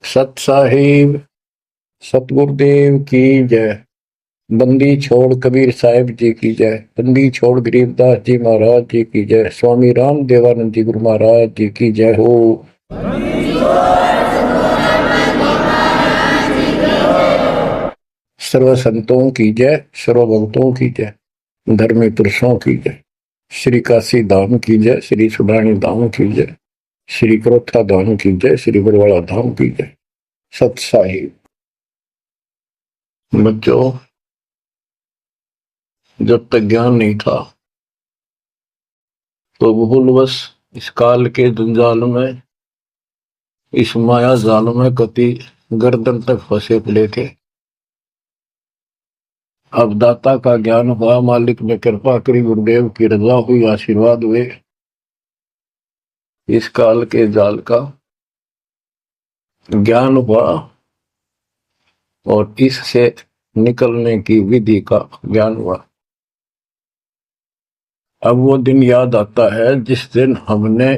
सत साहिब सतगुरुदेव की जय। बंदी छोड़ कबीर साहिब जी की जय। बंदी छोड़ गरीबदास जी महाराज जी की जय। स्वामी राम देवानंद जी गुरु महाराज जी की जय हो। सर्व संतों की जय, सर्व भक्तों की जय, धर्मी पुरुषों की जय। श्री काशी धाम की जय, श्री सुडानी धाम की जय, श्री क्रोथा धाम की जय, श्री बरवाड़ा धाम की जय। सत साहिब। बच्चों, जब तक ज्ञान नहीं था तो भूलवश इस काल के जंजाल में, इस माया जाल में कति गर्दन तक फंसे पड़े थे। अब दाता का ज्ञान हुआ, मालिक ने कृपा करी, गुरुदेव की रजा हुई, आशीर्वाद हुए। इस काल के जाल का ज्ञान हुआ और इससे निकलने की विधि का ज्ञान हुआ। अब वो दिन याद आता है जिस दिन हमने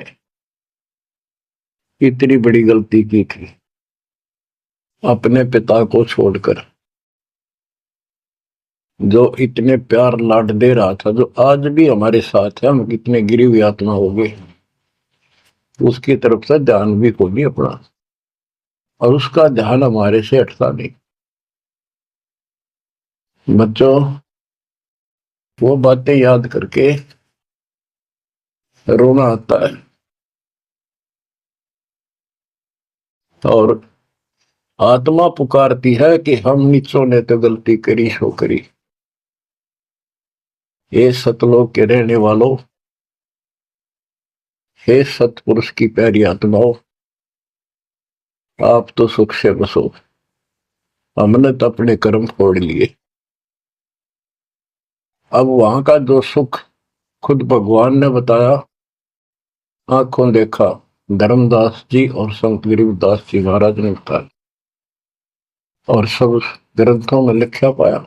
इतनी बड़ी गलती की थी, अपने पिता को छोड़कर, जो इतने प्यार लाड दे रहा था, जो आज भी हमारे साथ है। हम कितने गिरी हुई आत्मा हो गए, उसकी तरफ से ध्यान भी खो नहीं अपना, और उसका ध्यान हमारे से हटता नहीं। बच्चों, वो बातें याद करके रोना आता है। और आत्मा पुकारती है कि हम नीचों ने तो गलती करी सो करी। हे सतलोक के रहने वालों, हे सतपुरुष की प्यारी आत्माओं, आप तो सुख से बसो। हमने तो अपने कर्म फोड़ लिए। अब वहां का जो सुख खुद भगवान ने बताया, आंखों देखा, धर्मदास जी और संत गरीबदास जी महाराज ने बताया, और सब ग्रंथों में लिखा पाया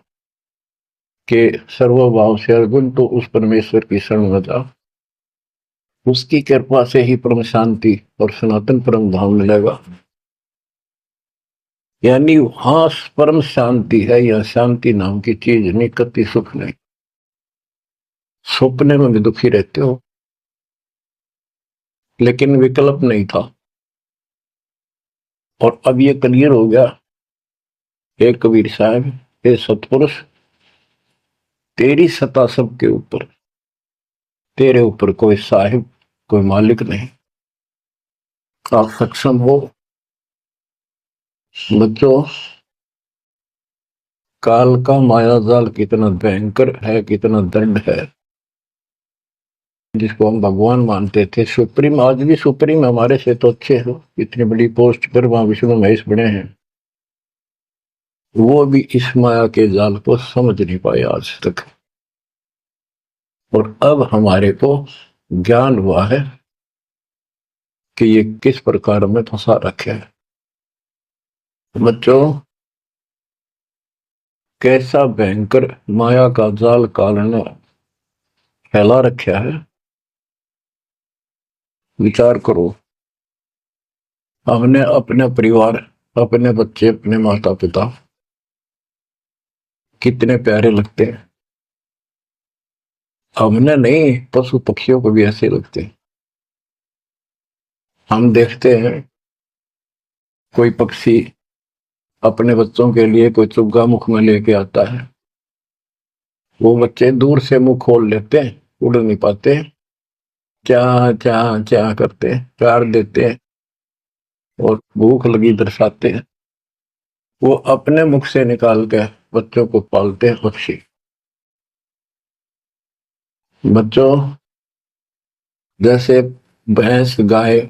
कि सर्वभाव से अर्जुन तो उस परमेश्वर की शरण में जा, उसकी कृपा से ही परम शांति और सनातन परम धाम मिलेगा। यानी वहां परम शांति है, या शांति नाम की चीज नहीं, कति सुख नहीं। सपने में भी दुखी रहते हो, लेकिन विकल्प नहीं था। और अब ये क्लियर हो गया। हे कबीर साहब, हे सतपुरुष, तेरी सत्ता सबके ऊपर, तेरे ऊपर कोई साहिब, कोई मालिक नहीं। आप सक्षम हो। बच्चों, काल का माया जाल कितना भयंकर है, कितना दंड है, जिसको हम भगवान मानते थे, सुप्रीम, आज भी सुप्रीम हमारे से तो अच्छे हो, इतनी बड़ी पोस्ट पर वहां विष्णु महेश बने हैं, वो भी इस माया के जाल को समझ नहीं पाए आज तक। और अब हमारे को ज्ञान हुआ है कि ये किस प्रकार में फंसा रखे है। बच्चों, कैसा भयंकर माया का जाल काल ने फैला रखा है, विचार करो। हमने अपने परिवार, अपने बच्चे, अपने माता पिता कितने प्यारे लगते हैं। हमने नहीं, पशु पक्षियों को भी ऐसे लगते हैं। हम देखते हैं कोई पक्षी अपने बच्चों के लिए कोई चुग्गा मुख में लेके आता है, वो बच्चे दूर से मुंह खोल लेते हैं, उड़ नहीं पाते, क्या क्या क्या करते हैं, प्यार देते हैं और भूख लगी दर्शाते हैं। वो अपने मुख से निकाल के बच्चों को पालते हैं पक्षी। बच्चों, जैसे भैंस गाय,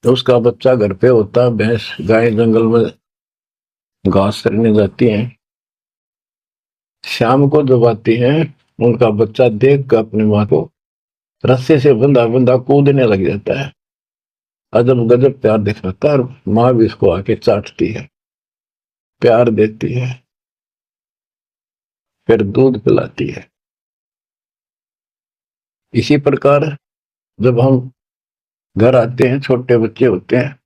उसका बच्चा घर पे होता है, भैंस गाय जंगल में घास चरने जाती हैं, शाम को जब आती हैं, उनका बच्चा देख कर अपनी माँ को रस्से से बंधा बंधा कूदने लग जाता है। अजब गजब प्यार दिखाता है, और माँ भी इसको आके चाटती है, प्यार देती है, फिर दूध पिलाती है। इसी प्रकार जब हम घर आते हैं, छोटे बच्चे होते हैं,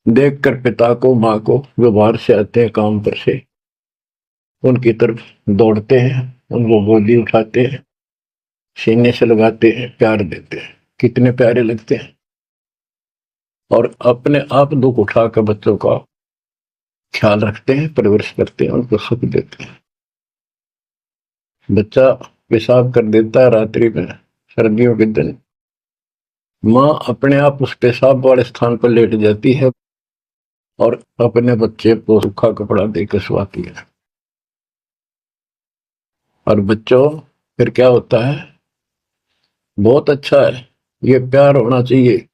देखकर पिता को माँ को जो बाहर से आते हैं काम पर से, उनकी तरफ दौड़ते हैं, उनको गोदी उठाते हैं, सीने से लगाते हैं, प्यार देते हैं, कितने प्यारे लगते हैं। और अपने आप दुख उठाकर बच्चों का ख्याल रखते हैं, परवरिश करते हैं, उनको सुख देते हैं। बच्चा पेशाब कर देता है रात्रि में, सर्दियों के दिन, माँ अपने आप उस पेशाब वाले स्थान पर लेट जाती है और अपने बच्चे को सूखा कपड़ा देकर सुलाती है। और बच्चों फिर क्या होता है, बहुत अच्छा है, ये प्यार होना चाहिए।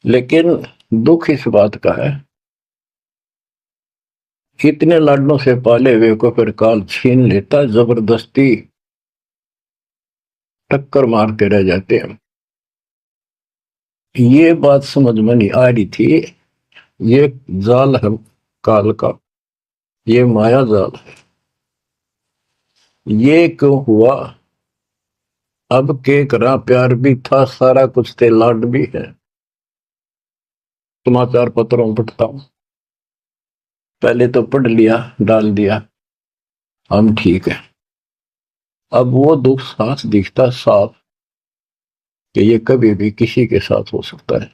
लेकिन दुख इस बात का है, इतने लाडों से पाले हुए को फिर काल छीन लेता, जबरदस्ती टक्कर मारते रह जाते हैं। ये बात समझ में नहीं आ रही थी, ये जाल है काल का, ये माया जाल है। ये क्यों हुआ? अब के करा, प्यार भी था, सारा कुछ थे, लाड भी है। समाचार पत्रों पढ़ता हूं, पहले तो पढ़ लिया, डाल दिया, हम ठीक है। अब वो दुख साफ दिखता साफ कि ये कभी भी किसी के साथ हो सकता है,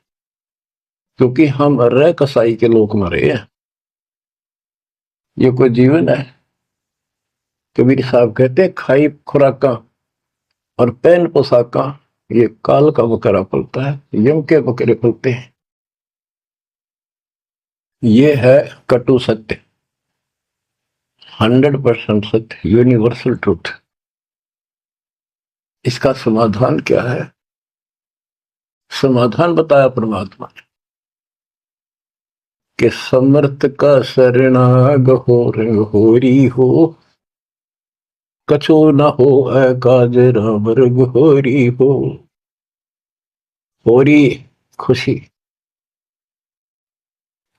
क्योंकि हम रह कसाई के लोग मरे हैं। ये कोई जीवन है? कबीर साहब कहते हैं, खाई खुराका और पहन पोशाका, ये काल का बकरा पलता है, यम के बकरे पलते हैं। ये है कटु सत्य, 100% सत्य, यूनिवर्सल ट्रूथ। इसका समाधान क्या है? समाधान बताया परमात्मा ने कि समर्थ का शरणाग हो रंग होरी हो, कछु न हो काज राम रग होरी हो। होरी खुशी,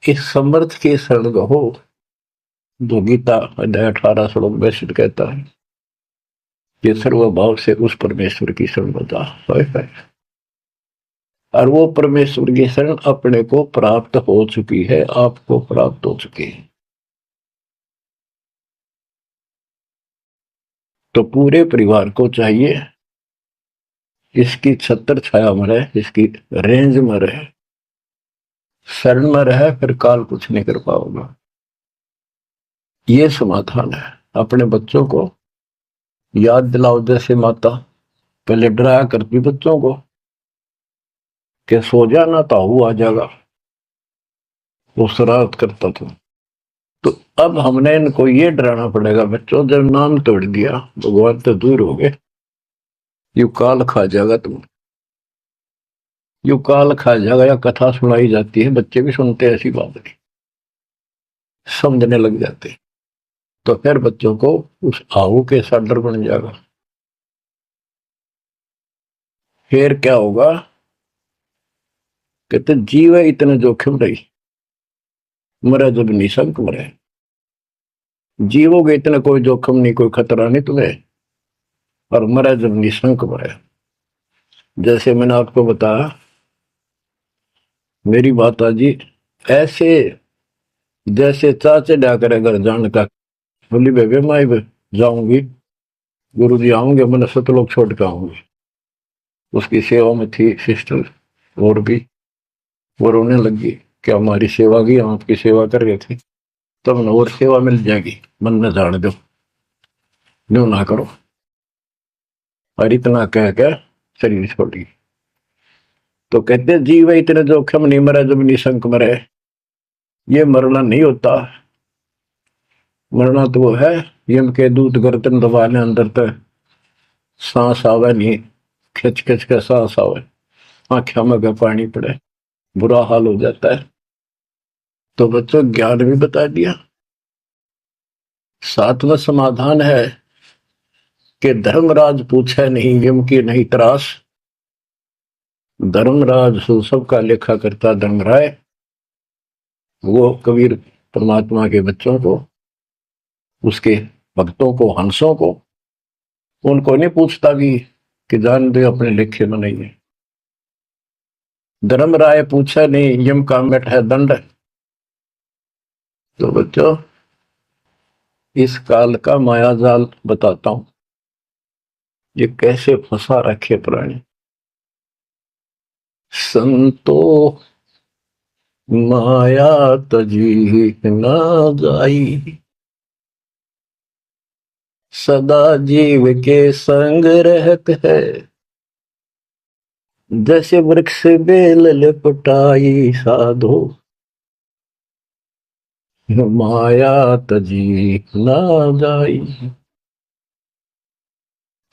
इस समर्थ के शरण हो, जो गीता अध्याय 18 श्लोक 62 कहता है कि सर्वभाव से उस परमेश्वर की शरण बता। और वो परमेश्वर की शरण अपने को प्राप्त हो चुकी है, आपको प्राप्त हो चुकी है। तो पूरे परिवार को चाहिए इसकी छत्र छाया में रहे, इसकी रेंज में रहे, शरण में रहे, फिर काल कुछ नहीं कर पाओगा। ये समाधान है। अपने बच्चों को याद दिलाओ, जैसे माता पहले डराया करती बच्चों को कि सो जाना ताऊ आ जाएगा, वो शरारत करता था। तो अब हमने इनको ये डराना पड़ेगा, बच्चों जब नाम तोड़ दिया भगवान तो दूर हो गए, यू काल खा जाएगा तुम, यू काल खा जाएगा। या कथा सुनाई जाती है, बच्चे भी सुनते हैं, ऐसी बात नहीं, समझने लग जाते। तो फिर बच्चों को उस आहू के साथ डर बन जाएगा। फिर क्या होगा? कहते जीव है इतने जोखिम रही, मरे जब निशंक मरे। जीवों के इतना कोई जोखिम नहीं, कोई खतरा नहीं तुम्हें, और मरे जब निशंक मरे। जैसे मैंने आपको बताया, मेरी माता जी ऐसे जैसे चाचे डा करे घर जाने का, बोली बेबे मैं जाऊंगी, गुरु जी आऊंगे, मैंने सतलोक छोड़ के आऊंगी। उसकी सेवा में थी सिस्टर, और भी वो रोने लगी कि हमारी सेवा की, हम आपकी सेवा कर रहे थे, तब न और सेवा मिल जाएगी, मन न जाने दो, न्यू ना करो। और इतना कह के शरीर छोड़ी। तो कहते जीव इतने जोखिम नहीं, मरे जब निशंक मरे। ये मरना नहीं होता, मरना तो वो है यम के दूत गर्दन दबाने, अंदर तक सांस आवे नहीं, खिंच खिंच के सांस आवे, आंखों में पानी पड़े, बुरा हाल हो जाता है। तो बच्चों ज्ञान भी बता दिया। सातवां समाधान है कि धर्मराज पूछे नहीं यम की नहीं त्रास। धर्मराज सबका लेखा करता धर्मराय, वो कबीर परमात्मा के बच्चों को, उसके भक्तों को, हंसों को, उनको नहीं पूछता भी कि जान दे अपने लेखे में नहीं है। धर्मराय पूछा नहीं, यम का मिट है दंड। तो बच्चों, इस काल का माया जाल बताता हूं, ये कैसे फंसा रखे प्राणी। संतो माया तजी न जाई, सदा जीव के संग रहत है, जैसे वृक्ष बेल लिपटाई साधो, माया तजी न जाई।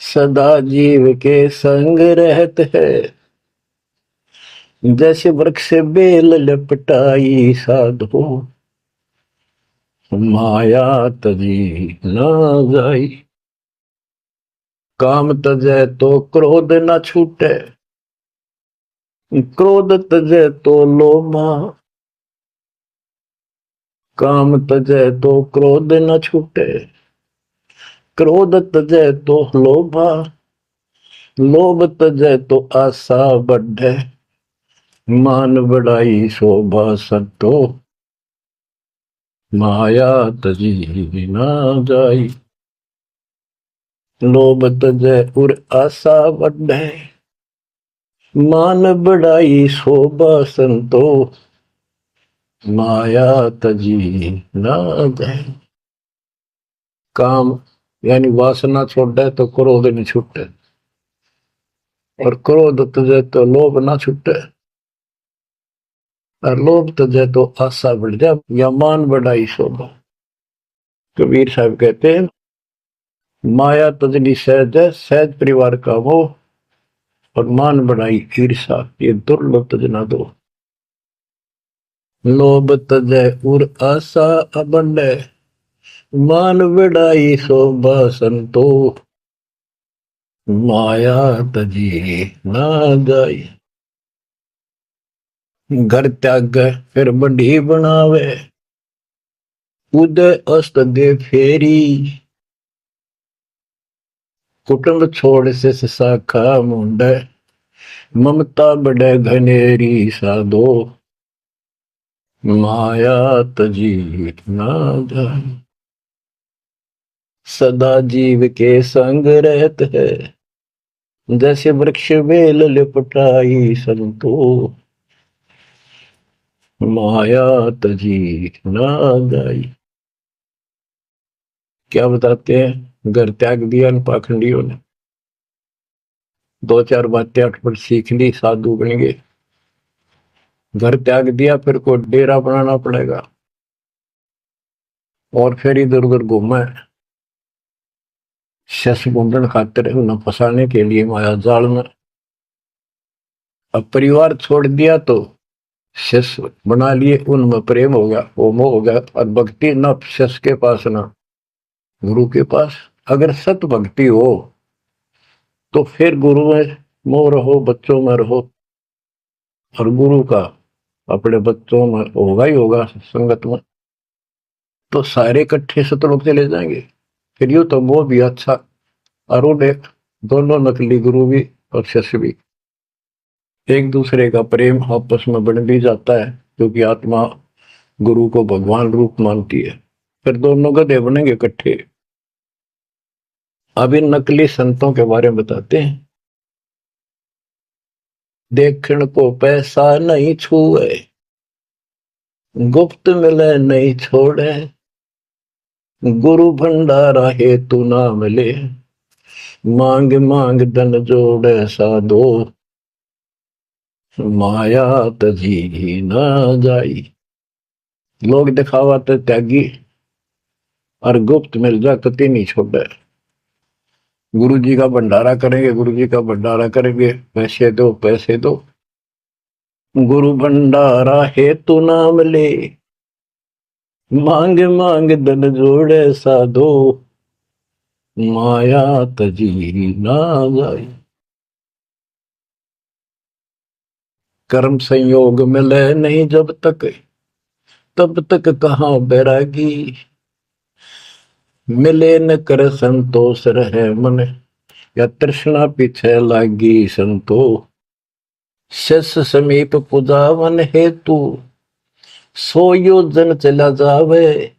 सदा जीव के संग रहत है, जैसे वृक्ष बेल लिपटाई साधो, माया तजी न जाई। काम तजै तो क्रोध न छूटे, क्रोध तजै तो लोभा, काम तजै तो क्रोध न छूटे, क्रोध तजै तो लोभा, लोभ तजै तो आशा बढ़े, मान बढ़ाई शोभा सतो, माया तजी न जाई। लोभ तजै उर आशा बढ़े, मान बढ़ाई शोभा संतो, माया तजी न जाई। काम यानी वासना छोड़े तो क्रोध नहीं छूटे, और क्रोध तजे तो लोभ ना छूटे, और लोभ तजे तो आशा बढ़ जाए या मान बढ़ाई शोभा। कबीर साहब कहते हैं, माया तजनी सहज है, सहज परिवार का वो, और मान बढ़ाई ईर्षा, ये दुर्लभ तजना दो। लोभ तजे उर आशा अबंडे, मान बढ़ाई शोभा संतो, माया तजी ना जाई। घर त्याग फिर बढ़ी बनावे, उदय अस्त दे फेरी, कुटुंब छोड़ से शाखा मुंडे, ममता बढ़े घनेरी साधो, माया तजी ना जाए। सदा जीव के संग रहत है, जैसे वृक्ष बेल लिपटाई संतो, माया तजी ना जाई। क्या बताते हैं, घर त्याग दिया इन पाखंडियों ने, दो चार बातें अटपट सीख ली, साधु बन गए। घर त्याग दिया, फिर को डेरा बनाना पड़ेगा, और फिर इधर उधर घूमे शस ढूंढने खातिर, उन्हें फंसाने के लिए माया जाल में। अब परिवार छोड़ दिया तो शस बना लिए, उनमें प्रेम हो गया, वो मोह हो गया, और भक्ति न शस के पास ना गुरु के पास। अगर सत भक्ति हो तो फिर गुरु में मोह रहो, बच्चों में रहो, और गुरु का अपने बच्चों में होगा ही होगा संगत में, तो सारे इकट्ठे सतलोक चले जाएंगे। फिर यूं तो वो भी अच्छा, और एक दोनों नकली गुरु भी और शिष्य भी, एक दूसरे का प्रेम आपस में बढ़ भी जाता है, क्योंकि आत्मा गुरु को भगवान रूप मानती है। फिर दोनों गधे बनेंगे इकट्ठे। अब इन नकली संतों के बारे में बताते हैं। देखण को पैसा नहीं छुए, गुप्त मिले नहीं छोड़े, गुरु भंडारा हेतु ना मिले, मांग मांग धन जोड़े साधो, माया तजी न जाई। लोग दिखावा तो त्यागी, और गुप्त मिल जाए कति नहीं छोड़े। गुरु जी का भंडारा करेंगे, गुरु जी का भंडारा करेंगे, पैसे दो पैसे दो, गुरु भंडारा हेतु ना मिले, मांग मांग धन जोड़े साधो, माया तजी ना जाई। कर्म संयोग मिले नहीं जब तक, तब तक कहाँ बैरागी, मिले न कर संतोष रहे मन, या तृष्णा पीछे लागी संतो, शिष समीप पुजावन हेतु 100 योजन चला जावे,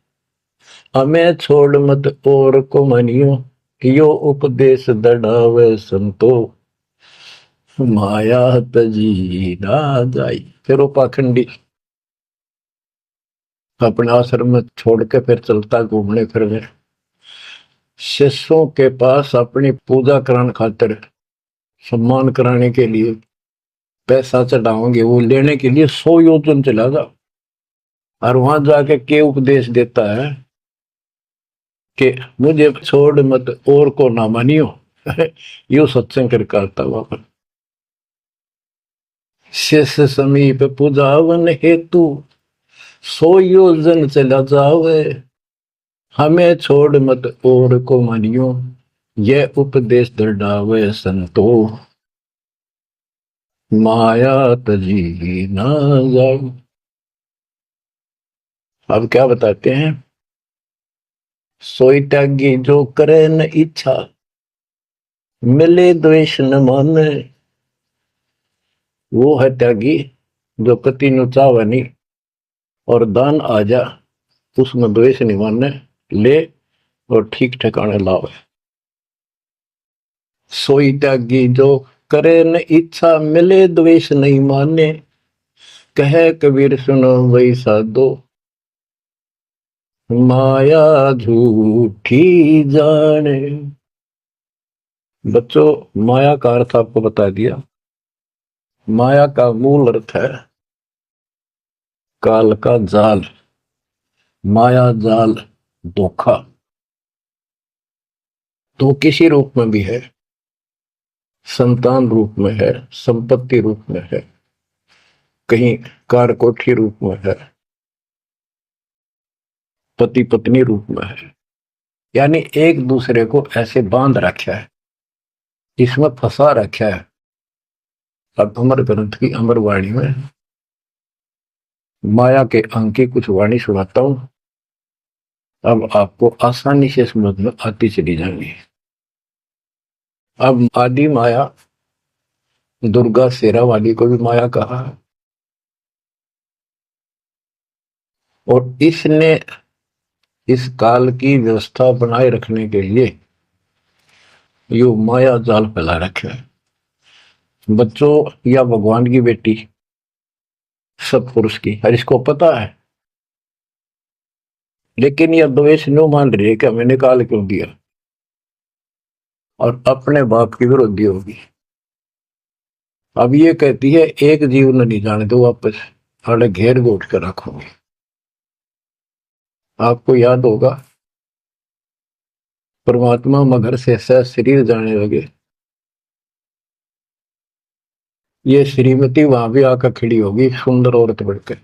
हमें छोड़ मत और को मनियो, यो उपदेश दड़ावे संतो, माया तजी ना जाई। फिर वो पाखंडी अपने आश्रम में छोड़ के फिर चलता घूमने फिरने, शिष्यों के पास अपनी पूजा कराने खातिर, सम्मान कराने के लिए पैसा चढ़ाओगे, वो लेने के लिए 100 योजन चला जा। और वहां जाके के उपदेश देता है कि मुझे छोड़ मत और को ना मानियो। यो सत्संग कर करता वहां पर। शिष्य समीप पूजावन हेतु 100 योजन चला जावे, हमें छोड़ मत और को मानियो, यह उपदेश दृढ़ावे संतो, माया तजी ना जाओ। अब क्या बताते हैं, सोई त्यागी जो करे न इच्छा, मिले द्वेष न माने। वो है त्यागी जो कति नु चावे नहीं, और दान आ जा उसमें द्वेष नहीं माने, ले और ठीक ठिकाने लावे। सोई त्यागी जो करे न इच्छा, मिले द्वेष नहीं माने, कहे कबीर सुनो वही साधो, माया झूठी जाने। बच्चों, माया का अर्थ आपको बता दिया। माया का मूल अर्थ है काल का जाल, माया जाल, धोखा। तो किसी रूप में भी है, संतान रूप में है, संपत्ति रूप में है, कहीं कार कोठी रूप में है, पति पत्नी रूप में है। यानी एक दूसरे को ऐसे बांध रखा है, इसमें फंसा रखा है। अब अमर ग्रंथ की अमर वाणी में माया के अंक की कुछ वाणी सुनाता हूं। अब आपको आसानी से समझ में आती चली जाएंगी। अब आदि माया, दुर्गा शेरा वाली को भी माया कहा है, और इसने इस काल की व्यवस्था बनाए रखने के लिए यो माया जाल फैला रखे है। बच्चों, या भगवान की बेटी सब पुरुष की, हर इसको पता है, लेकिन यह द्वेष नो मान रही है कि हमें निकाल क्यों दिया, और अपने बाप की विरोधी होगी। अब ये कहती है एक जीव न नहीं जाने दो, वापस अड़े घेर गोट कर रखोगे। आपको याद होगा परमात्मा मगर से सह शरीर जाने लगे, ये श्रीमती वहां भी आकर खड़ी होगी सुंदर औरत बढ़कर।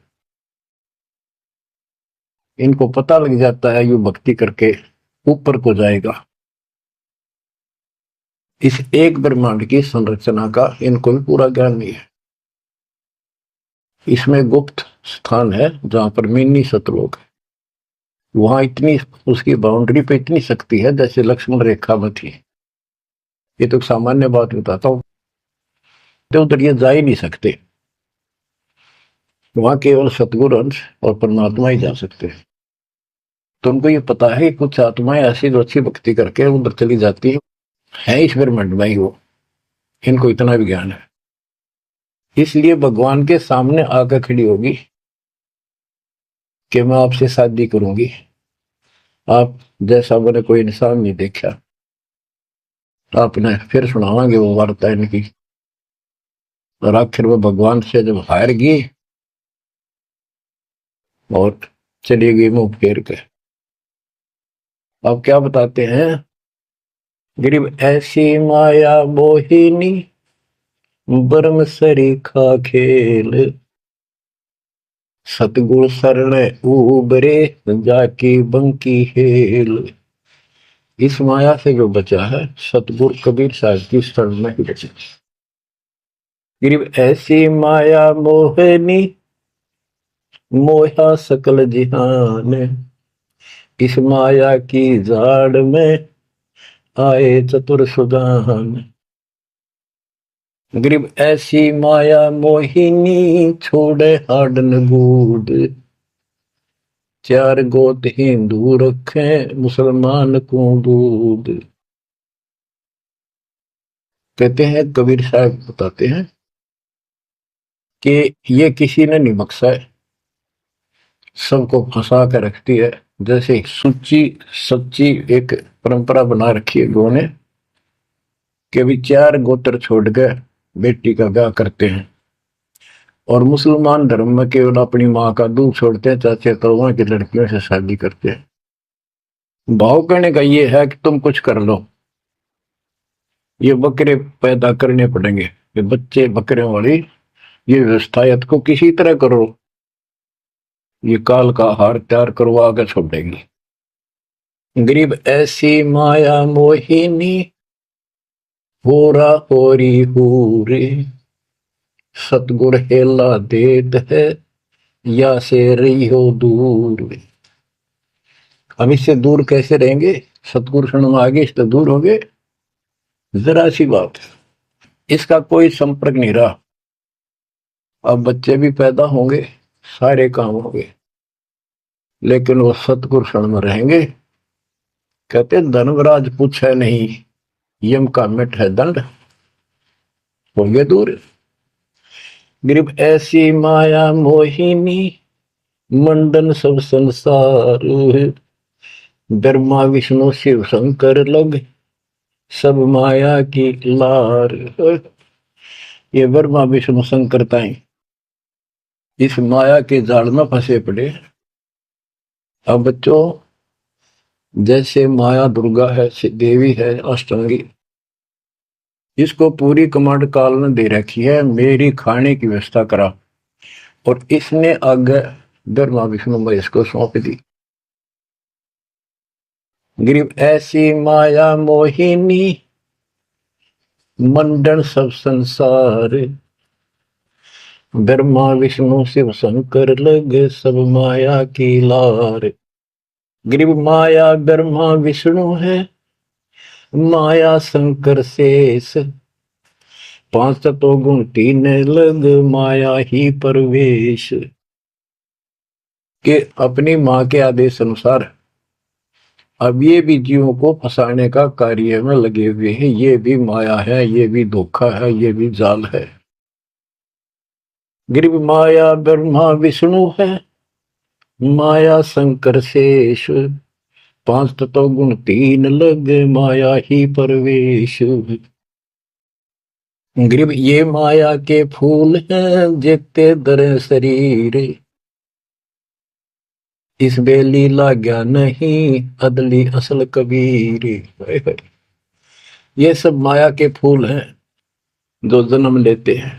इनको पता लग जाता है यू भक्ति करके ऊपर को जाएगा। इस एक ब्रह्मांड की संरचना का इनको भी पूरा ज्ञान नहीं है। इसमें गुप्त स्थान है जहां पर मिनी सतलोक है, वहां इतनी उसकी बाउंड्री पे इतनी शक्ति है जैसे लक्ष्मण रेखा में थी। ये तो सामान्य बात बताता हूं, तो उधर ये जा ही नहीं सकते, वहां केवल सतगुरु अंश और परमात्मा ही जा सकते हैं। तो उनको ये पता है कि कुछ आत्माएं ऐसी जो अच्छी भक्ति करके उधर चली जाती है इस ब्रह्मांड में ही वो, इनको इतना भी ज्ञान है। इसलिए भगवान के सामने आकर खड़ी होगी कि मैं आपसे शादी करूंगी, आप जैसा मैंने कोई इंसान नहीं देखा। आपने फिर सुनावांगे वो वार्ता इनकी, और आखिर में भगवान से जब हार गई और चली गई मुंह फेर के। अब क्या बताते हैं, गरीब ऐसी माया मोहिनी, ब्रह्म सरीखा खेल, सतगुरु शरण उबरे, जाकी बंकी हेल। इस माया से जो बचा है सतगुरु कबीर साहब की शरण में ही बचा। गरीब ऐसी माया मोहिनी, मोहा सकल जिहान, इस माया की जाड़ में आए चतुर सुजान। गरीब ऐसी माया मोहिनी छोड़े हाडन बूढ़, चार गोत हिंदू रखे मुसलमान को दूध। कहते हैं, कबीर साहब बताते हैं कि ये किसी ने नहीं बख्शा है, सबको फंसा कर रखती है। जैसे सुच्ची सच्ची एक परंपरा बना रखी है लोगों ने कि भी चार गोत्र छोड़ कर बेटी का ब्याह करते हैं, और मुसलमान धर्म में केवल अपनी माँ का दूध छोड़ते हैं, चाचे तौबा की लड़कियों से शादी करते हैं। भाव कहने का ये है कि तुम कुछ कर लो, ये बकरे पैदा करने पड़ेंगे, ये बच्चे बकरे वाली ये व्यवस्था को किसी तरह करो, ये काल का हार तैयार करवा कर छोड़ेंगे। गरीब ऐसी माया मोहिनी होरा होरी हूरे, सतगुर हेला देत है या से रही हो दूर। हम इससे दूर कैसे रहेंगे? सतगुरु शरण में आगे इससे दूर हो गए, जरा सी बात है, इसका कोई संपर्क नहीं रहा। अब बच्चे भी पैदा होंगे, सारे काम होंगे, लेकिन वो सतगुरु शरण में रहेंगे। कहते धर्मराज पूछे नहीं, यम का मिट है दंड, होंगे दूर। गरीब ऐसी माया मोहिनी मंडन सब संसार, ब्रह्मा विष्णु शिव शंकर लग सब माया की लार। ये ब्रह्मा विष्णु शंकर ताई इस माया के जाल में फंसे पड़े। अब बच्चों, जैसे माया दुर्गा है, देवी है, अष्टांगी, इसको पूरी कमांड काल ने दे रखी है, मेरी खाने की व्यवस्था करा, और इसने आगे ब्रह्मा विष्णु महेश को सौंप दी। गरीब ऐसी माया मोहिनी मंडन सब संसार, ब्रह्मा विष्णु शिव शंकर लगे सब माया की लार। गरीब माया ब्रह्मा विष्णु है, माया शंकर शेष, पांच तो गुण तीन लग माया ही परवेश। के अपनी मां के आदेश अनुसार अब ये भी जीवों को फंसाने का कार्य में लगे हुए हैं। ये भी माया है, ये भी धोखा है, ये भी जाल है। गरीब माया ब्रह्मा विष्णु है, माया शंकर शेष, पांच तत्व गुण तीन लग माया ही परवेश। गरीब ये माया के फूल हैं जेते दर शरीर, इस बेली लाग्या नहीं अदली असल कबीर। ये सब माया के फूल हैं जो जन्म लेते हैं,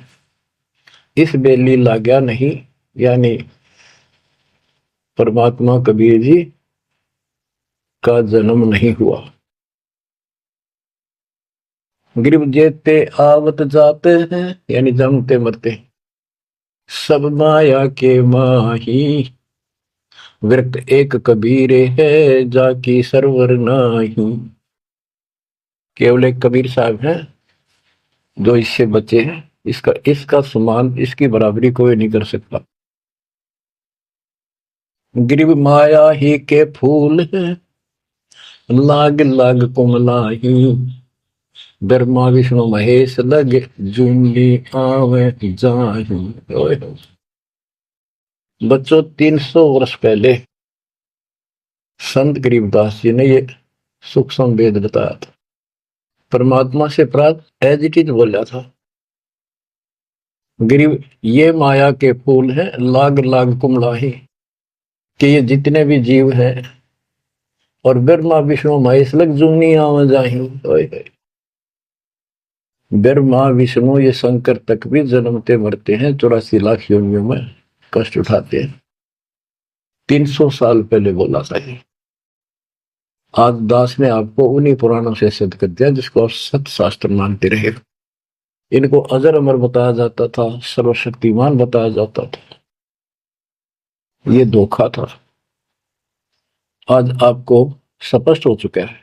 इस बेली लाग्या नहीं, यानी परमात्मा कबीर जी का जन्म नहीं हुआ। गरीब जेते आवत जाते हैं, यानी जन्मते मरते हैं, सब माया के माही, व्यक्त एक कबीर है जाकी सरवर नाही। केवल एक कबीर साहब हैं जो इससे बचे हैं, इसका इसका समान, इसकी बराबरी कोई नहीं कर सकता। गरीब माया ही के फूल है, लाग लाग कुमलाही, ब्रह्मा विष्णु महेश लग जूंगी आवे जाही। बच्चों, 300 वर्ष पहले संत गरीबदास जी ने ये सूक्ष्म वेद बताया था, परमात्मा से प्राप्त एज इट इज बोला था। गरीब ये माया के फूल हैं, लाग लाग कुमलाही, कि ये जितने भी जीव हैं, और ब्रह्मा विष्णु महेश लग जूनी आवा जाही। ब्रह्मा विष्णु ये शंकर तक भी जन्मते मरते हैं, 84 लाख योनियों में कष्ट उठाते हैं। 300 साल पहले बोला था ये। आज दास ने आपको उन्हीं पुराणों से सिद्ध कर दिया जिसको आप सत्य शास्त्र मानते रहे। इनको अजर अमर बताया जाता था, सर्वशक्तिमान बताया जाता था, ये धोखा था। आज आपको स्पष्ट हो चुका है।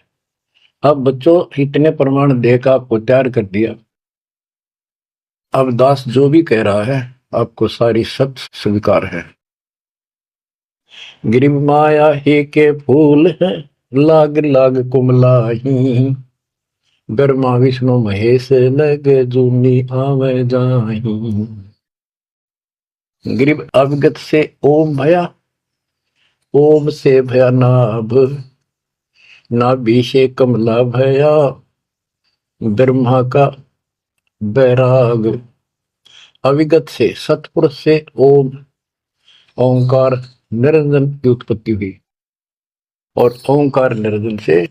अब बच्चों, इतने प्रमाण देकर आपको तैयार कर दिया, अब दास जो भी कह रहा है आपको सारी सत्य स्वीकार है। गिरि माया ही के फूल है, लाग लाग कुमलाही, ब्रह्मा विष्णु महेश लग जूनी आवे जाही। गिरिव अवगत से ओम भया, ओम से भया नाभ, नाभि से कमला भया, ब्रह्मा का बैराग। अविगत से सतपुरुष से ओम, ओंकार निरंजन की उत्पत्ति हुई, और ओंकार निरंजन से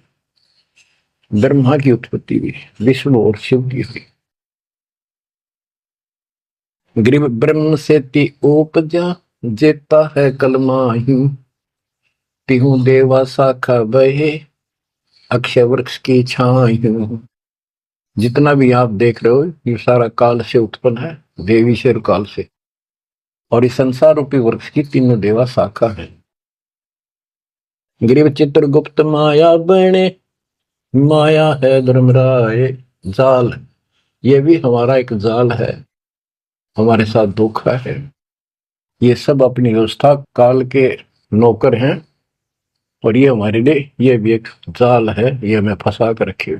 ब्रह्मा की उत्पत्ति हुई, विष्णु और शिव की हुई। ग्रीव ब्रह्म से ति उपजा, जेता है कलमाही, तिहु देवा शाखा बहे, अक्षय वृक्ष की छाई। जितना भी आप देख रहे हो ये सारा काल से उत्पन्न है, देवी से और काल से, और इस संसार रूपी वृक्ष की तीनों देवा शाखा है। ग्रीव चित्रगुप्त माया बने, माया है धर्मराय जाल, ये भी हमारा एक जाल है, हमारे साथ धोखा है। ये सब अपनी व्यवस्था काल के नौकर हैं, और ये हमारे लिए ये भी एक जाल है, ये हमें फंसा कर रखे।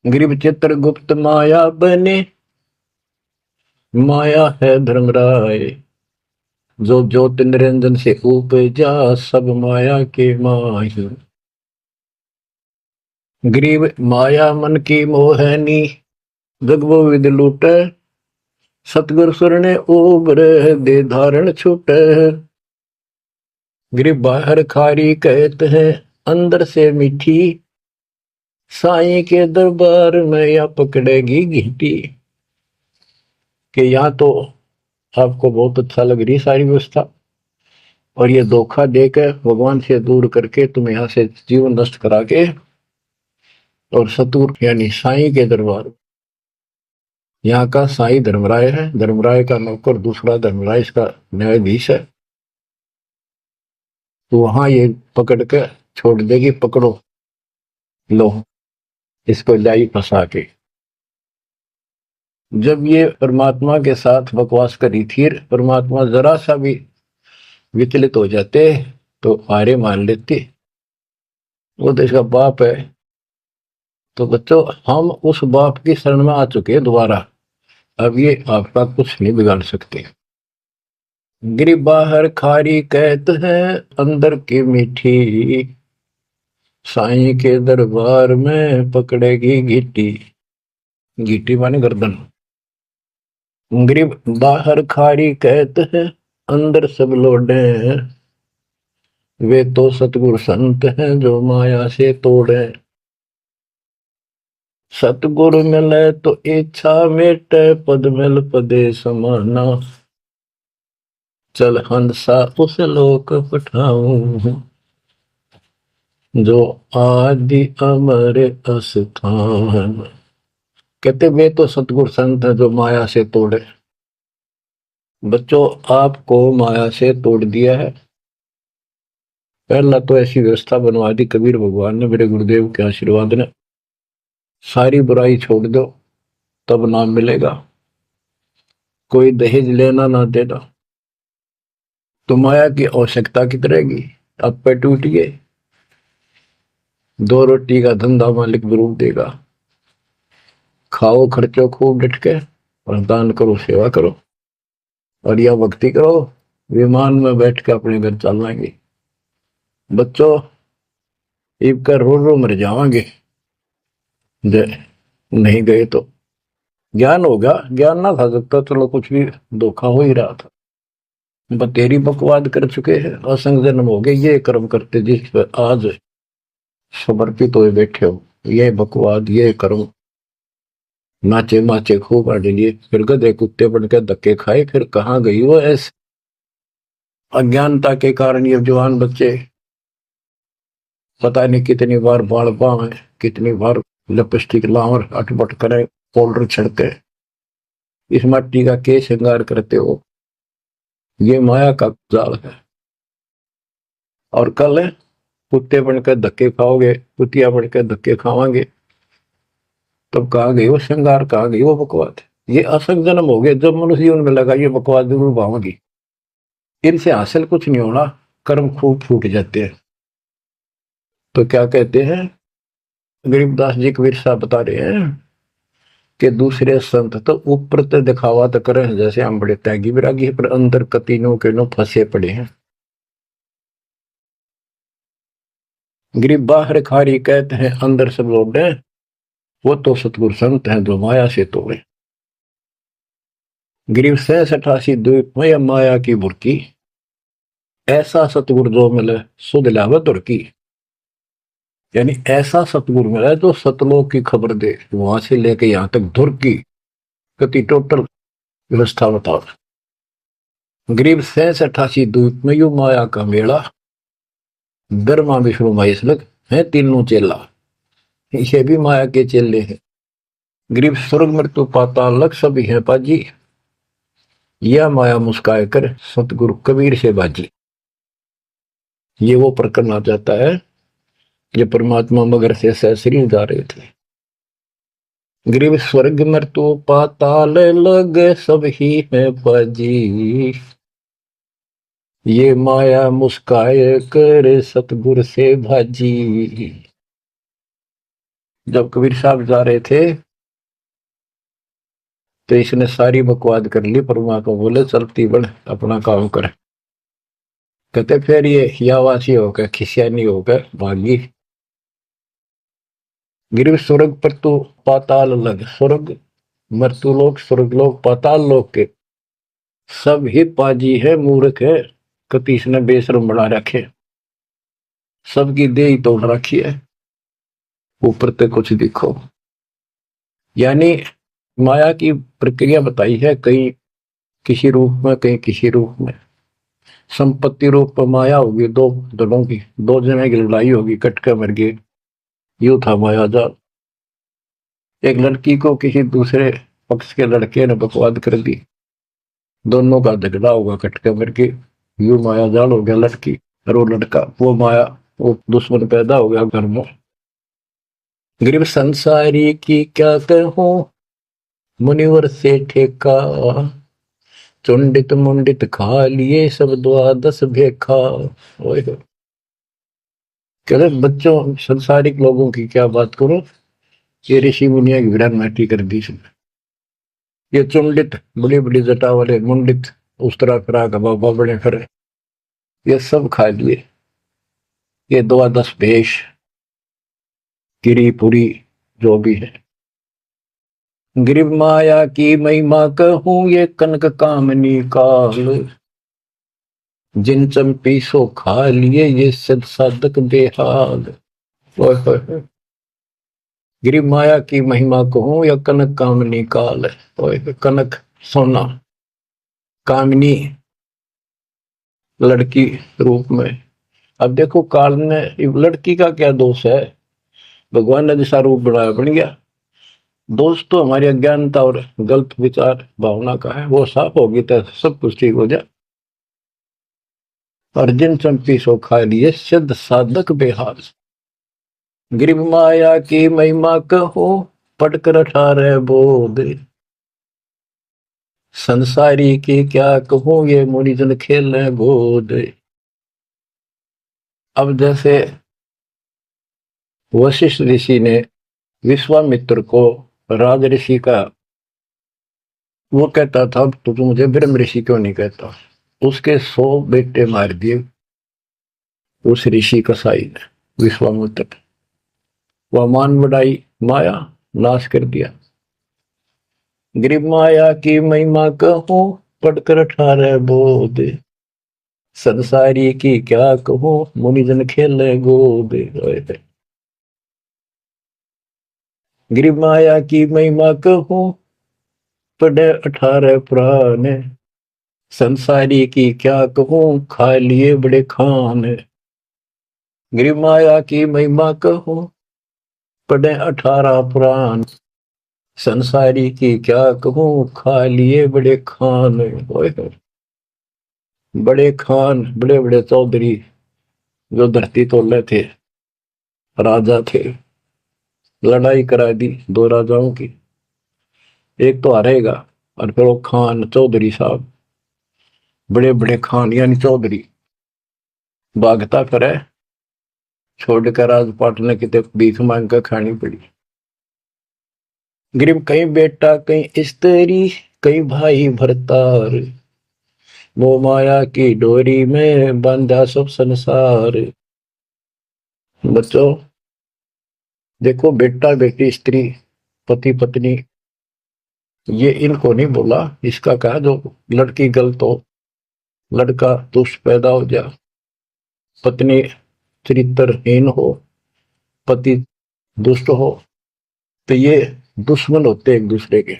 ग्रीव चित्रगुप्त माया बने, माया है धर्मराय, जो ज्योत निरंजन से उपजा, सब माया के माही। ग्रीव माया मन की मोहनी, जगबो विद लूट, सतगुर सुरने उबर दे धारण छूट। ग्रीव बाहर खारी कहत है, अंदर से मीठी, साईं के दरबार में या पकड़ेगी घीटी। कि यहाँ तो आपको बहुत अच्छा लग रही सारी व्यवस्था, और ये धोखा देकर भगवान से दूर करके तुम यहाँ से जीवन नष्ट करा के, और सतुर यानी साईं के दरबार, यहाँ का साईं धर्मराय है, धर्मराय का नौकर दूसरा धर्मराय इसका न्यायाधीश है, तो वहां ये पकड़ के छोड़ देगी, पकड़ो लो इसको लाई फंसा के। जब ये परमात्मा के साथ बकवास करी थी, परमात्मा जरा सा भी विचलित हो जाते तो हारे मान लेते, वो तो इसका बाप है। तो बच्चों हम उस बाप की शरण में आ चुके हैं दोबारा, अब ये आपका कुछ नहीं बिगाड़ सकते। गिरी बाहर खारी कहत है, अंदर की मीठी, साईं के दरबार में पकड़ेगी घीटी। घीटी माने गर्दन। ग्रीब बाहर खारी कहत है, अंदर सब लोडे, वे तो सतगुरु संत हैं जो माया से तोड़े। सतगुरु मिले तो इच्छा मेटे, पद मिल पदे समाना, चल हंसा उस लोक पठाऊं, जो आदि अमर अस्थान। कहते वे तो सतगुरु संत हैं जो माया से तोड़े। बच्चों आपको माया से तोड़ दिया है। पहला तो ऐसी व्यवस्था बनवा दी कबीर भगवान ने, मेरे गुरुदेव के आशीर्वाद ने, सारी बुराई छोड़ दो तब नाम मिलेगा, कोई दहेज लेना ना देना, तो माया की आवश्यकता कित रहेगी। अब पे टूट गए, 2 रोटी का धंधा मालिक जरूर देगा, खाओ खर्चो खूब डट के, और दान करो सेवा करो, और यह भक्ति करो, विमान में बैठ के अपने घर चल जाएंगे। बच्चों इब कर रो रो मर जाओगे, नहीं गए तो ज्ञान होगा, ज्ञान ना था सकता, चलो कुछ भी धोखा हो ही रहा था, बतेरी बकवाद कर चुके हैं, असंग जन्म हो गए, ये कर्म करते जिस पर आज समर्पित हुए बैठे हो, ये बकवाद ये कर्म, नाचे माचे खूब आड़े लिए, फिर गधे कुत्ते बन के धक्के खाए, फिर कहाँ गई वो ऐसे अज्ञानता के कारण। ये जवान बच्चे पता नहीं कितनी बार बाल बांवे, कितनी बार लिपस्टिक लावर अटपट करे, पाउडर छिड़के, इस मट्टी का के श्रृंगार करते हो, ये माया का जाल है। और कल कुत्ते बनकर धक्के खाओगे, कुतिया बनकर धक्के खावांगे, तब कहाँ गई वो श्रृंगार, कहाँ गई वो बकवाद। ये असंग जन्म हो गए, जब मनुष्य जीवन में लगा ये बकवास जरूर भावोगी, इनसे हासिल कुछ नहीं होना, कर्म खूब फूट जाते हैं। तो क्या कहते हैं, गरीबदास जी कबीर साहब बता रहे हैं कि दूसरे संत तो ऊपर तो दिखावा तो करें जैसे हम बड़े त्यागी विरागी, पर अंदर कतीनों के नो फंसे पड़े हैं। गरीब बाहर खारी कहते हैं, अंदर सब लौटे, वो तो सतगुरु संत हैं जो माया से तोड़े। गरीब 86 द्वीप में माया की बुरकी, ऐसा सतगुरु जो मिले सुध लावे दुर्की। यानी ऐसा सतगुरु मिला जो सतलोक की खबर दे, वहां से लेके यहां तक धुर की गति टोटल व्यवस्था बताओ। गरीब 86 द्वीप में यू माया का मेला, ब्रह्मा विष्णु महेश लग है तीनों चेला, ये भी माया के चेले हैं। गरीब स्वर्ग मृत्यु पाताल लग सभी है पाजी, यह माया मुस्काए कर सतगुरु कबीर से बाजी। ये वो प्रकरण आ जाता है ये परमात्मा मगर से सहसरी जा रहे थे। गरीब स्वर्ग मृत्यु पाताल लग सब ही है पाजी, ये माया मुस्काए कर सतगुरु से भाजी। जब कबीर साहब जा रहे थे तो इसने सारी बकवाद कर ली, परमात्मा बोले चलती बढ़ अपना काम कर। कहते फिर ये हियावासी होकर खिसियानी होकर भागी। गिर स्वर्ग पर तो पाताल लग, स्वर्ग मृत्युलोक स्वर्गलोक पाताल लोक के सब ही पाजी है मूर्ख है, कतीस ने बेशरम बना रखे, सबकी देह तोड़ रखी है, ऊपर तक कुछ दिखो। यानी माया की प्रक्रिया बताई है, कहीं किसी रूप में कहीं किसी रूप में। संपत्ति रूप में माया होगी, दो दलों की, दो जने की लड़ाई होगी, कट के मर गए, यू था माया जाल। एक लड़की को किसी दूसरे पक्ष के लड़के ने बकवाद कर दी, दोनों का झगड़ा होगा, कट के मर गए, यू माया जाल हो गया लड़की और वो लड़का, वो माया वो दुश्मन पैदा हो गया घर में। गरीब संसारी की क्या कहूं मुनिवर से ठेका, चुंडित मुंडित खा लिए सब द्वादश भेखा। कहते बच्चों संसारिक लोगों की क्या बात करो, ये ऋषि मुनिया की विरान माटी कर दी इसने। ये चुंडित बड़ी बड़ी जटा वाले मुंडित उस तरह फिरा का बाबा बड़े फिर, ये सब खा लिए, ये द्वादश भेष गिरी पुरी जो भी है। गिरिव माया की महिमा कहूं ये कनक कामनी काल, जिन चंपी सो खा लिए ये सद साधक बेहाल। गिरिव माया की महिमा कहूं या कनक कामनी काल, कनक सोना, कामनी लड़की रूप में। अब देखो काल ने लड़की का क्या दोष है, भगवान ने जैसा रूप बनाया बन गया। दोष तो हमारी अज्ञानता और गलत विचार भावना का है, वो साफ होगी तो सब कुछ ठीक हो जाए। अर्जुन चंपी सो खा लिए सिद्ध साधक बेहाल। गिरिव माया की महिमा कहो पटकर 18 बोध, संसारी की क्या कहूं ये मुनिजन खेल गोद। अब जैसे वशिष्ठ ऋषि ने विश्वामित्र को राज ऋषि का, वो कहता था तो तू मुझे ब्रह्म ऋषि क्यों नहीं कहता, उसके 100 बेटे मार दिए उस ऋषि कसाई ने, विश्वामित्र। वह मान बढ़ाई माया नाश कर दिया। गिरिव माया की महिमा कहूं पढ़कर 18 बोध, संसारी की क्या कहूं मुनिजन खेले गोद। गिरिव माया की महिमा कहूं पढ़े 18 पुराण, संसारी की क्या कहूं खा लिए बड़े खान। गिरिव माया की महिमा कहूं पढ़े 18 पुराण, संसारी की क्या कहूं खा लिए बड़े खान। बड़े खान बड़े बड़े चौधरी जो धरती तोले थे, राजा थे, लड़ाई करा दी दो राजाओं की, एक तो हारेगा, और फिर वो खान चौधरी साहब, बड़े बड़े खान यानी चौधरी, भागता करे, छोड़कर राजपाट ने कितने भीख मांग कर खानी पड़ी। गरीब कहीं बेटा कहीं स्त्री, कहीं भाई भरतार, वो माया की डोरी में बांधा सब संसार। बच्चों देखो, बेटा बेटी स्त्री पति पत्नी, ये इनको नहीं बोला, इसका कहा जो लड़की गलत हो, लड़का दुष्ट पैदा हो जा, पत्नी चरित्रहीन हो, पति दुष्ट हो, तो ये दुश्मन होते एक दूसरे के।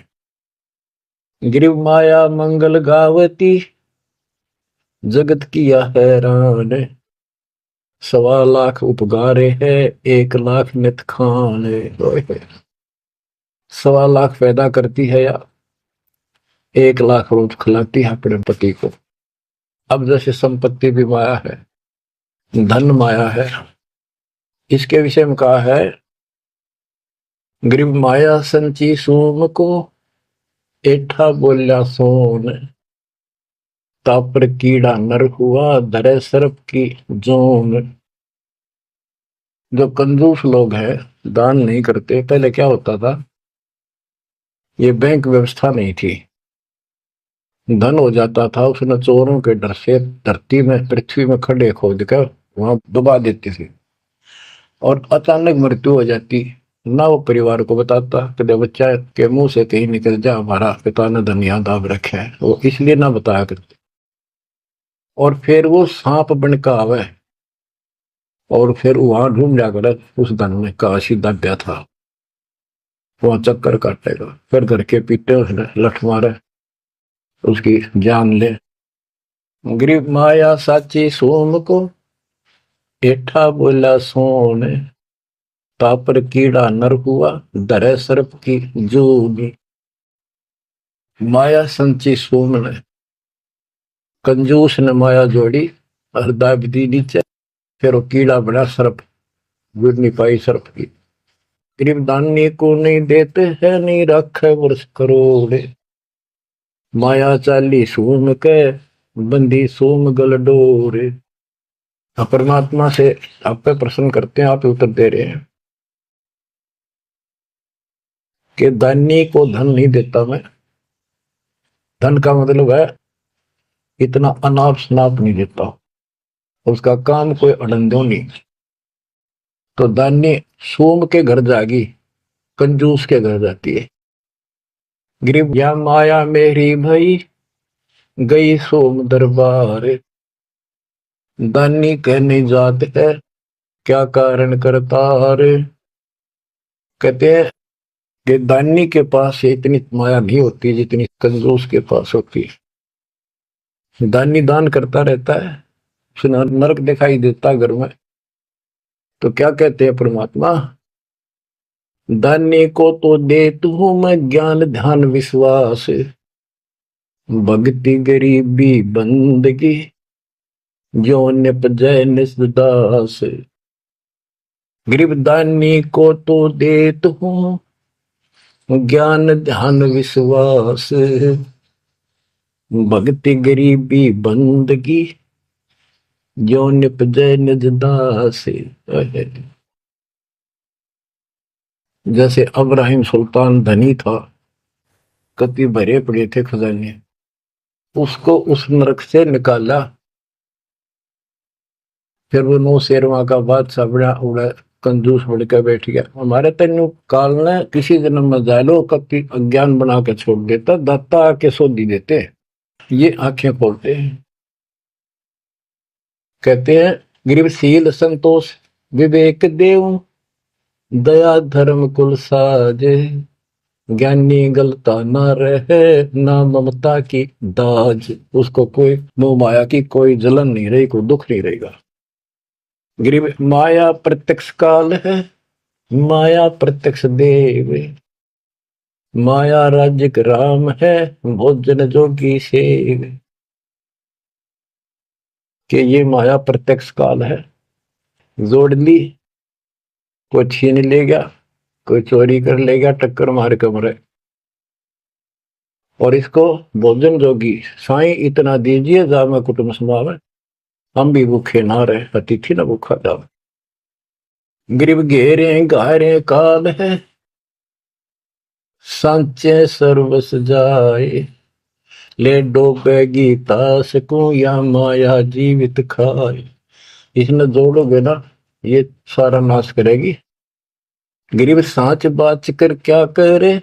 गिरिव माया मंगल गावती, जगत किया हैरान, 1.25 लाख उपगारे है, 1 लाख नित खान। 1.25 लाख पैदा करती है या 1 लाख रोज खिलाती है अपने पति को। अब जैसे संपत्ति भी माया है, धन माया है, इसके विषय में कहा है, गरीब माया संची सोम को, एठा बोल्या सोन, तापर कीड़ा नर हुआ, धरे सर्प की जोन। जो कंजूस लोग हैं, दान नहीं करते, पहले क्या होता था, ये बैंक व्यवस्था नहीं थी, धन हो जाता था उसने चोरों के डर से धरती में पृथ्वी में खड्डे खोद कर वहां दबा देते थे, और अचानक मृत्यु हो जाती, ना वो परिवार को बताता, कदे बच्चा के मुंह से कहीं निकल जा हमारा पिता ने धन याद दाब रखे है, वो इसलिए ना बताया करते। और फिर वो सांप बन का आवे, और फिर वहां ढूंढ जाकर उस धन में काशी दब्या था, वहां चक्कर काटेगा, फिर घर के पीटे उसने लठ मारे, उसकी जान ले। गरीब माया साची सोम को, एठा बोला सोने, तापर कीड़ा नर हुआ, धरे सर्प की जूनी। माया संची सोम ने, कंजूस ने माया जोड़ी और दाब दी नीचे, फिर वो कीड़ा बना सर्प, गिर नहीं पाई सर्प की। गरीब दानी को नहीं देते है, नहीं रखे वर्ष करोड़, माया चाली सोम के, बंदी सोम गल डोरे। परमात्मा से आप पे प्रश्न करते हैं, आप उत्तर दे रहे हैं कि दानी को धन नहीं देता मैं, धन का मतलब है इतना अनाप शनाप नहीं देता, उसका काम कोई अड़ंदो नहीं। तो दानी सोम के घर जागी, कंजूस के घर जाती है। गरीब या माया मेरी भई, गई सोम दरबार, दानी कहने जात है, क्या कारण करतार। कहते हैं कि दानी के पास इतनी माया नहीं होती जितनी कंजूस के पास होती है। दानी दान करता रहता है, उसे नरक दिखाई देता घर में, तो क्या कहते हैं परमात्मा, दानी को तो देता हूं मैं ज्ञान ध्यान विश्वास, भक्ति गरीबी बंदगी, जो निपजय निसदास। गरीब दानी को तो देता हूं ज्ञान ध्यान विश्वास, भक्ति गरीबी बंदगी, जो निपजय निजदास। जैसे अब्राहिम सुल्तान धनी था, कति भरे पड़े थे खजाने, उसको उस नरक से निकाला, फिर वो 9 शेरवा का बादशाह बड़ा उड़ा, कंजूस बढ़कर बैठ गया। हमारे तेन काल ने किसी जन्म में जालो कति अज्ञान बना के छोड़ देता, दाता आके सोधी देते, ये आंखें खोलते हैं। कहते हैं गिरशील संतोष विवेक देव, दया धर्म कुल साजे, ज्ञानी गलता ना रहे, ना ममता की दाज। उसको कोई मोह माया की कोई जलन नहीं रही, कोई दुख नहीं रहेगा। गरीब माया प्रत्यक्ष काल है, माया प्रत्यक्ष देव, माया राज्य राम है, भोजन जोगी सेव। कि ये माया प्रत्यक्ष काल है, जोड़ ली, कोई छीन लेगा, कोई चोरी कर लेगा, टक्कर मार के मरे। और इसको भोजन जोगी साईं इतना दीजिए जामे कुटुंब समावे, हम भी भूखे ना रहे अतिथि न भूखा जावे। गरीब घेरे घारे काल है, सांचे सर्वस जाए, ले डोबेगी तास को या माया जीवित खाए। इसने जोड़ोगे ना ये सारा नाश करेगी। गरीब सांच बाच कर क्या करे,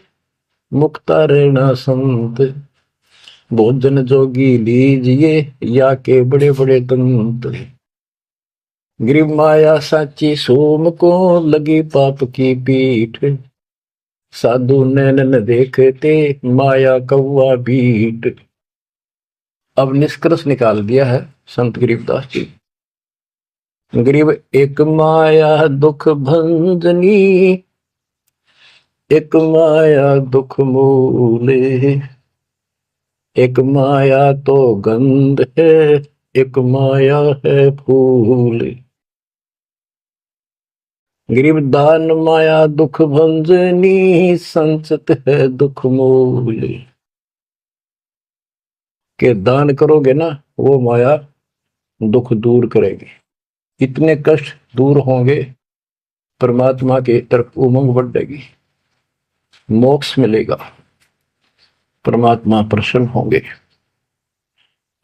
मुक्ता रहना संत, भोजन जोगी लीजिए या के बड़े बड़े दंत। गरीब माया साची सोम को लगी पाप की पीठ, साधु नैन न देखते माया कौआ बीट। अब निष्कर्ष निकाल दिया है संत गरीबदास जी। गरीब एक माया दुख भंजनी, एक माया दुख मूले, एक माया तो गंध है, एक माया है फूल। गरीब दान माया दुख भंजनी, संचत है दुख मूल। के दान करोगे ना वो माया दुख दूर करेगी, इतने कष्ट दूर होंगे, परमात्मा की तरफ उमंग बढ़ेगी, मोक्ष मिलेगा, परमात्मा प्रसन्न होंगे।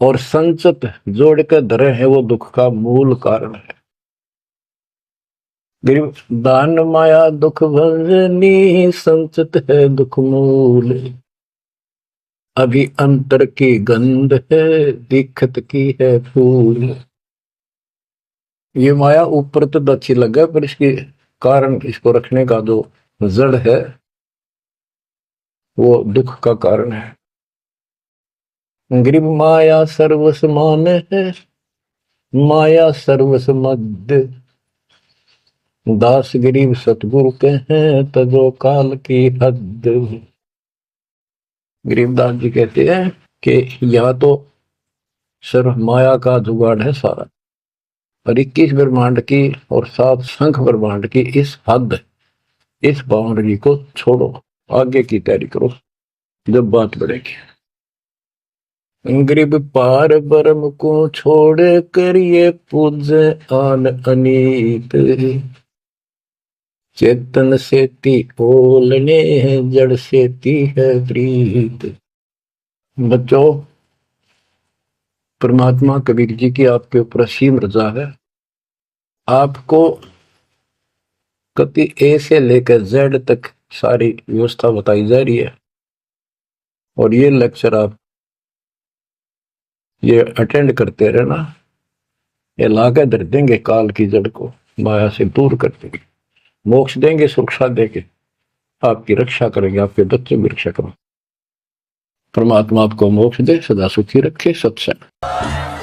और संचत जोड़ कर धरे है वो दुख का मूल कारण है। गरीब दान माया दुख भंजनी, संचत है दुख मूल। अभी अंतर की गंध है, दिखत की है फूल। ये माया ऊपर तो अच्छी लगे पर इसके कारण, इसको रखने का जो जड़ है वो दुख का कारण है। गरीब माया सर्वस मान है, माया सर्वस मध्य, दास गरीब सतगुरु के हैं तजो काल की हद। गरीबदास जी कहते हैं कि यह तो सिर्फ माया का जुगाड़ है सारा, और 21 ब्रह्मांड की और 7 संख ब्रह्मांड की इस हद, इस बाउंड्री को छोड़ो, आगे की तैयारी करो जब बात बढ़ेगी। गरीब पार ब्रह्म को छोड़ कर ये पूज आन अनीत, चेतन सेती ओलने जड़ सेती है प्रीत। बच्चों, परमात्मा कबीर जी की आपके ऊपर असीम रजा है। आपको कति ए से लेकर जेड तक सारी व्यवस्था बताई जा रही है, और ये लेक्चर आप ये अटेंड करते रहना, ये लाके धर देंगे काल की जड़ को, माया से दूर कर देंगे, मोक्ष देंगे, सुरक्षा देंगे, आपकी रक्षा करेंगे, आपके बच्चों की रक्षा करेंगे। परमात्मा आपको मोक्ष दे, सदा सुखी रखे। सत्संग।